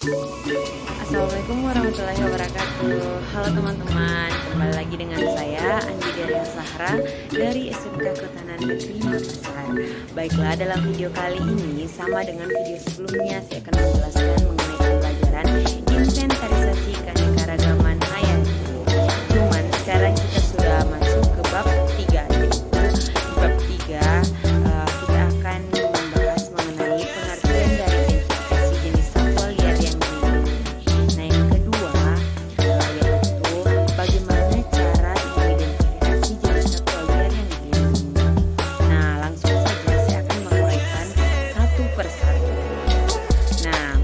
Assalamualaikum warahmatullahi wabarakatuh. Halo teman-teman, kembali lagi dengan saya Andi Daria Sahra dari SMK Kehutanan Negeri Makassar. Baiklah, dalam video kali ini sama dengan video sebelumnya, saya akan menjelaskan mengenai pembelajaran inventarisasi keanekaragaman hayati. Cuman sekarang kita sudah masuk ke bab 3, yaitu di bab 3 kita akan membahas mengenai pengertian dari identifikasi jenis satwa liar yang dilindungi. Nah, yang kedua yaitu bagaimana cara mengidentifikasi jenis satwa liar yang dilindungi. Nah, langsung saja saya akan menguraikan satu persatu. Nah,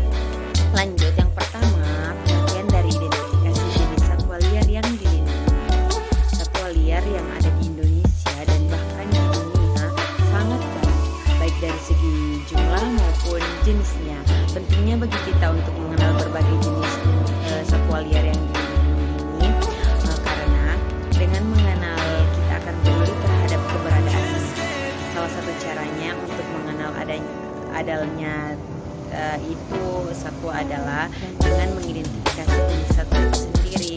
lanjut, yang pertama, pengertian dari identifikasi jenis satwa liar yang dilindungi. Satwa liar yang ada di Indonesia dan bahkan di dunia sangat banyak, baik dari segi jumlah maupun jenisnya. Pentingnya bagi kita untuk mengenal berbagai jenis satwa liar yang dilindungi ini karena dengan mengenal kita akan peduli terhadap keberadaannya. Salah satu caranya untuk mengenal adanya itu satwa adalah dengan mengidentifikasi jenis satwa itu sendiri.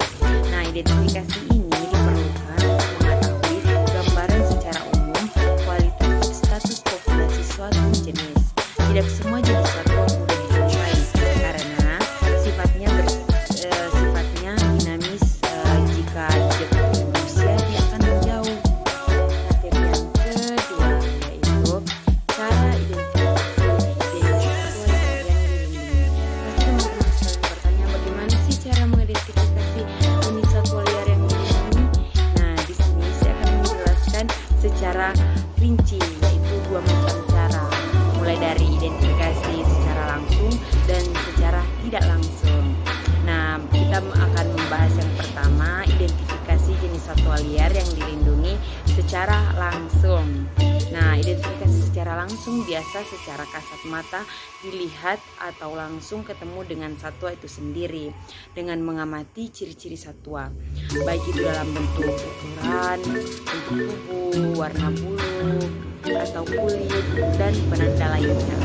Nah, identifikasi ini diperlukan untuk mengetahui gambaran secara umum kualitatif status populasi suatu jenis. Tidak semua jenis satwa mudah dijumpai karena sifatnya dinamis. Jika didekati manusia, dia akan menjauh. Materi yang kedua yaitu cara identifikasi jenis satwa yang dilindungi. Pasti teman-teman sekalian bertanya, bagaimana sih cara mengidentifikasi jenis satwa liar yang dilindungi? Nah, di sini saya akan menjelaskan secara rinci, yaitu dua macam cara, mulai dari identifikasi secara langsung dan secara tidak langsung. Nah, kita akan membahas yang pertama, identifikasi jenis satwa liar yang dilindungi secara langsung. Nah, identifikasi secara langsung biasa secara kasat mata dilihat atau langsung ketemu dengan satwa itu sendiri dengan mengamati ciri-ciri satwa, baik itu dalam bentuk ukuran, bentuk tubuh, warna bulu, atau kulit, dan penanda lainnya.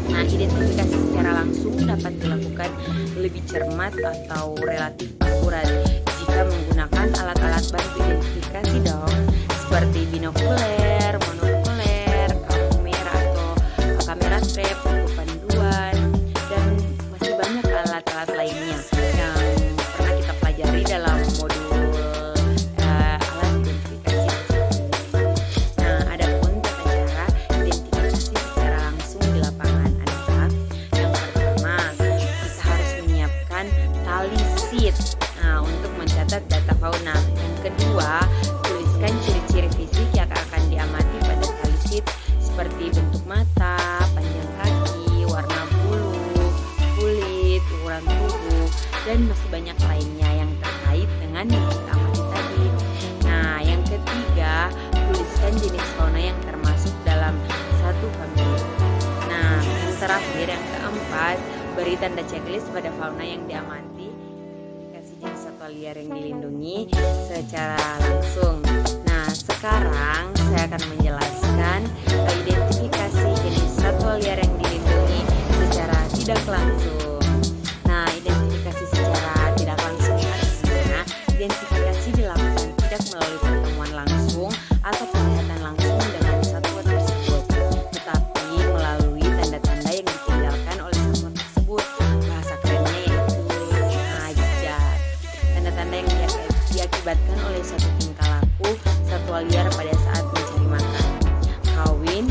Nah, identifikasi secara langsung dapat dilakukan lebih cermat atau relatif akurat jika menggunakan alat-alat bantu identifikasi dong, seperti binokuler, monokuler, kamera atau kamera trap untuk panduan, dan masih banyak alat-alat lainnya yang pernah kita pelajari dalam modul alat identifikasi. Nah, adapun tata cara identifikasi secara langsung di lapangan adalah yang pertama, kita harus menyiapkan tali sheet untuk mencatat data fauna. Yang kedua, tuliskan ciri-ciri fisik yang akan diamati pada tali sheet seperti bentuk mata, panjang kaki, warna bulu, kulit, ukuran tubuh, dan masih banyak lainnya yang terkait dengan yang kita amati tadi. Nah, yang ketiga, tuliskan jenis fauna yang termasuk dalam satu famili. Nah, yang terakhir, yang keempat, beri tanda checklist pada fauna yang diamati, identifikasi jenis satwa liar yang dilindungi secara langsung. Nah, sekarang saya akan menjelaskan identifikasi jenis satwa liar yang dilindungi secara tidak langsung. Nah, identifikasi secara tidak langsung artinya identifikasi dilakukan tidak melalui pertemuan langsung atau penglihatan langsung dengan satwa tersebut, tetapi melalui tanda-tanda yang ditinggalkan oleh satwa tersebut. Bahasa kerennya yaitu jejak. Tanda-tanda yang diakibatkan oleh suatu tingkah laku satwa liar pada saat mencari makan, kawin,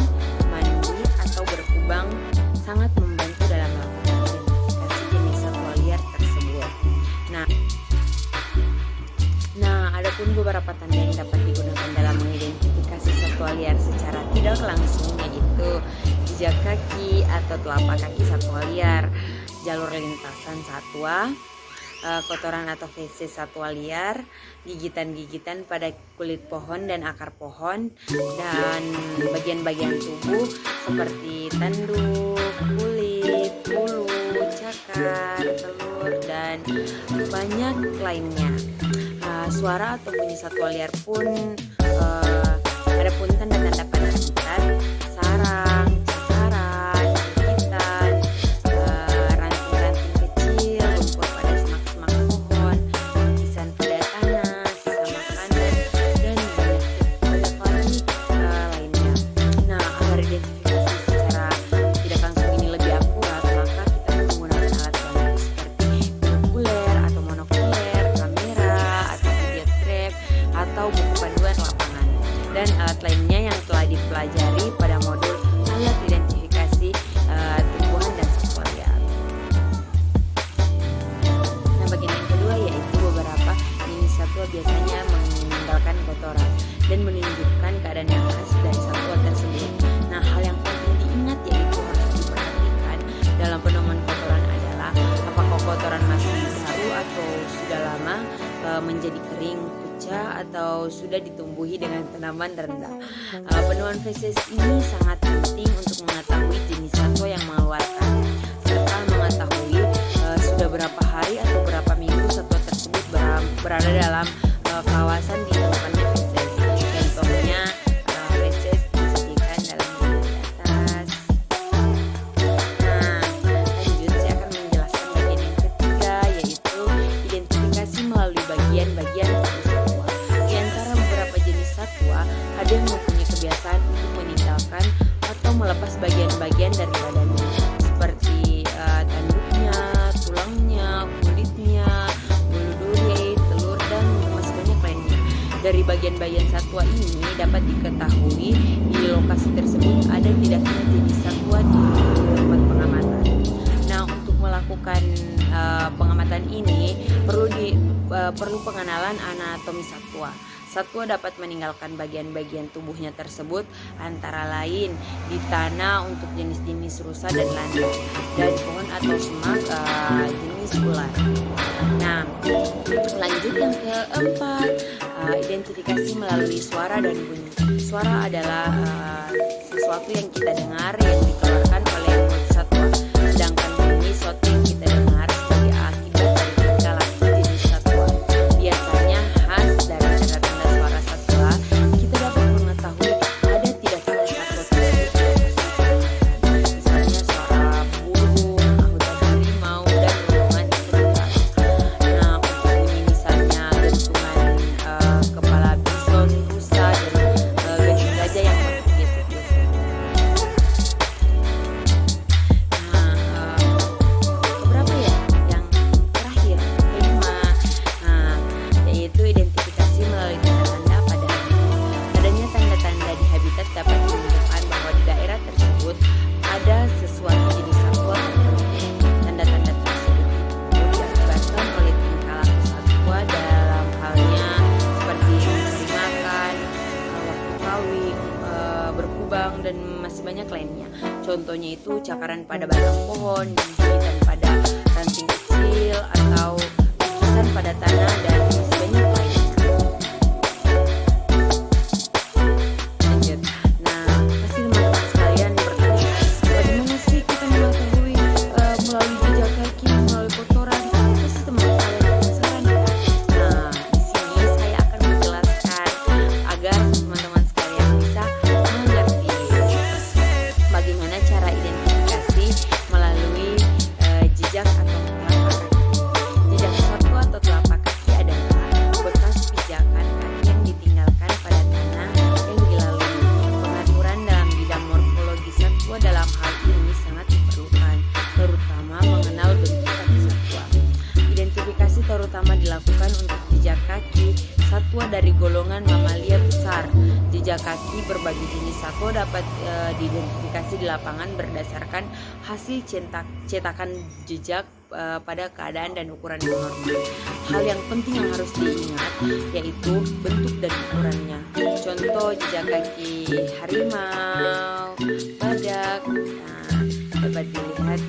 mandi, atau berkubang sangat membantu dalam melakukan identifikasi jenis satwa liar tersebut. Nah, adapun beberapa tanda yang dapat digunakan dalam mengidentifikasi satwa liar secara tidak langsung yaitu jejak kaki atau telapak kaki satwa liar, jalur lintasan satwa, kotoran atau feses satwa liar, gigitan-gigitan pada kulit pohon dan akar pohon, dan bagian-bagian tubuh seperti tanduk, kulit, bulu, cakar, telur, dan banyak lainnya. Suara atau bunyi satwa liar pun ada pun tanda-tanda pada habitat, sarang, cakaran, gigitan, ranting-ranting dan menunjukkan keadaan yang khas dari satwa tersebut. Nah, hal yang penting diingat yaitu harus diperhatikan dalam penemuan kotoran adalah apakah kotoran masih baru atau sudah lama menjadi kering, pucah, atau sudah ditumbuhi dengan tanaman rendah. Penemuan feses ini sangat penting untuk mengetahui jenis satwa yang mengeluarkan, serta mengetahui sudah berapa hari atau berapa minggu satwa tersebut berada dalam kawasan ditemukannya feses. Contohnya feses disajikan dalam gambar di atas. Nah, lanjut saya akan menjelaskan bagian yang ketiga, yaitu identifikasi melalui bagian-bagian tubuh satwa. Di antara beberapa jenis satwa, ada yang mempunyai kebiasaan untuk meninggalkan atau melepas bagian-bagian dari badannya, seperti tanduknya, tulangnya, kulitnya, bulu duri, telur, dan masih banyak lainnya. Dari bagian-bagian satwa ini dapat diketahui di lokasi tersebut ada tidaknya jenis satwa di tempat pengamatan. Nah, untuk melakukan pengamatan ini perlu pengenalan anatomi satwa. Satwa dapat meninggalkan bagian-bagian tubuhnya tersebut antara lain di tanah untuk jenis-jenis rusa dan landak, dan pohon atau semak jenis ular. Nah, lanjut yang keempat, identifikasi melalui suara dan bunyi. Suara adalah sesuatu yang kita dengar yang dikeluarkan oleh mulut satwa, sedangkan bunyi sesuatu yang kita dengar sebagai akibat dari tingkah laku jenis satwa. Biasanya khas dari tanda-tanda suara satwa, kita dapat mengetahui ada tidaknya satwa tersebut dalam misalnya suara burung, anggota harimau, dan rombongan serigala. Nah, untuk bunyi misalnya dentuman kepala bison, rusa, dan gading gajah yang bergesek-gesek. Nah, keberapa ya? Yang terakhir, kelima. Nah, yaitu identifikasi melalui tanda-tanda pada habitat. Adanya tanda-tanda di habitat dapat menunjukkan bahwa di daerah tersebut ada sesuatu jenis satwa tertentu. Tanda-tanda tersebut itu diakibatkan oleh tingkah laku satwa dalam halnya seperti mencari makan, waktu kawin, berkubang, dan masih banyak lainnya. Contohnya itu cakaran pada batang pohon, gigitan pada ranting kecil, atau lukisan pada tanah, dan masih banyak lainnya. Lanjut. Nah, pasti teman-teman sekalian bertanya, bagaimana sih kita mengetahui melalui jejak kaki, melalui kotoran? Pasti teman-teman sekalian penasaran ya? Nah, di sini saya akan menjelaskan agar teman-teman sekalian bisa mengerti bagaimana cara identifikasi melalui jejak atau telapak kaki. Jejak satwa atau telapak kaki adalah bekas pijakan kaki yang ditinggalkan pada tanah yang dilalui. Pengaturan dalam bidang morfologi satwa dalam hal ini sangat diperlukan, terutama mengenal bentuk kaki satwa. Identifikasi terutama dilakukan untuk jejak kaki satwa dari golongan mamalia besar. Jejak kaki berbagai jenis satwa dapat diidentifikasi di lapangan berdasarkan hasil cetakan jejak pada keadaan dan ukuran yang normal. Hal yang penting yang harus diingat yaitu bentuk dan ukurannya. Contoh jejak kaki harimau, badak. Nah, dapat dilihat